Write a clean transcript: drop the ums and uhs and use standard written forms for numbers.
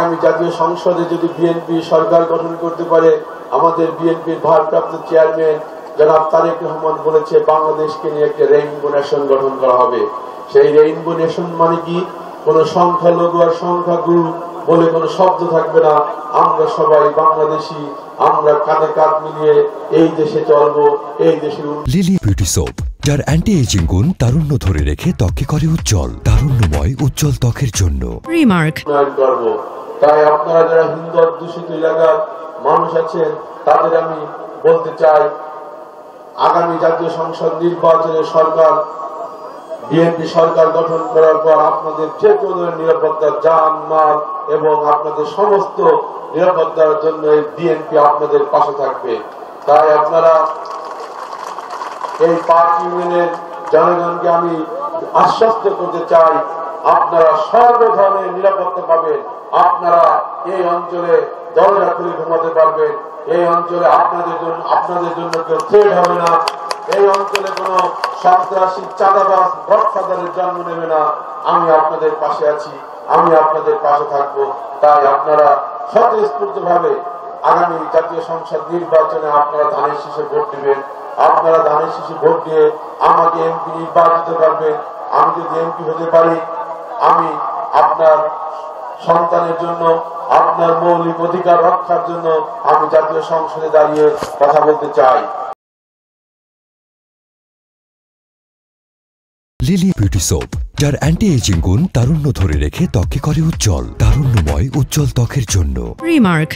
আগামী জাতীয় সংসদে যদি বিএনপি সরকার গঠন করতে পারে, আমাদের বিএনপির ভারপ্রাপ্ত চেয়ারম্যান জনাব তারেক রহমান বলেছে বাংলাদেশকে নিয়ে একটা রেইনবো নেশন গঠন করা হবে। সেই রেইনবো নেশন মানে কি? কোন সংখ্যালঘু আর সংখ্যাগুরু বলে কোনো শব্দ থাকবে না। আমরা সবাই বাংলাদেশি, আমরা কাঁধে কাঁধ মিলিয়ে এই দেশে চলবো, এই দেশে। লিলি বিউটি সোপ, যার অ্যান্টি এজিং গুণ তারুণ্য ধরে রেখে ত্বককে করে উজ্জ্বল, তারুণ্যময় উজ্জ্বল ত্বকের জন্য। রিমার্ক করব। তাই আপনারা যারা হিন্দু অধ্যুষিত এলাকার মানুষ আছেন, তাদের আমি বলতে চাই, আগামী জাতীয় সংসদ নির্বাচনে সরকার, বিএনপি সরকার গঠন করার পর আপনাদের যে কোনো নিরাপত্তার যান মাল এবং আপনাদের সমস্ত নিরাপত্তার জন্য বিএনপি আপনাদের পাশে থাকবে। তাই আপনারা এই পার্ক ইউনিয়নের জনগণকে আমি আশ্বস্ত করতে চাই, আপনারা সর্ব ধরনের নিরাপত্তা পাবেন। আপনারা এই অঞ্চলে দরজা খুলে ঘুমাতে পারবেন। এই অঞ্চলে আপনাদের জন্য কেউ থ্রেট হবে না। এই অঞ্চলে কোন সন্ত্রাসী চাঁদাবাজ গডফাদারের জন্ম নেবে না। আমি আপনাদের পাশে আছি, আমি আপনাদের পাশে থাকবো। তাই আপনারা স্বতঃস্ফূর্ত ভাবে আগামী জাতীয় সংসদ নির্বাচনে আপনারা ধানের শীষে ভোট দিবেন। আপনারা ধানের শীষে ভোট দিয়ে আমাকে এমপি নির্বাচিত করবেন। আমি যদি এমপি হতে পারি, আমি আপনার সন্তানের জন্য, আপনার মৌলিক অধিকার রক্ষার জন্য আমি জাতীয় সংসদে দাঁড়িয়ে কথা বলতে চাই। লিলি বিউটি সোপ, যার অ্যান্টি এজিং গুণ তারুণ্য ধরে রেখে ত্বককে করে উজ্জ্বল, তারুণ্যময় উজ্জ্বল ত্বকের জন্য। রিমার্ক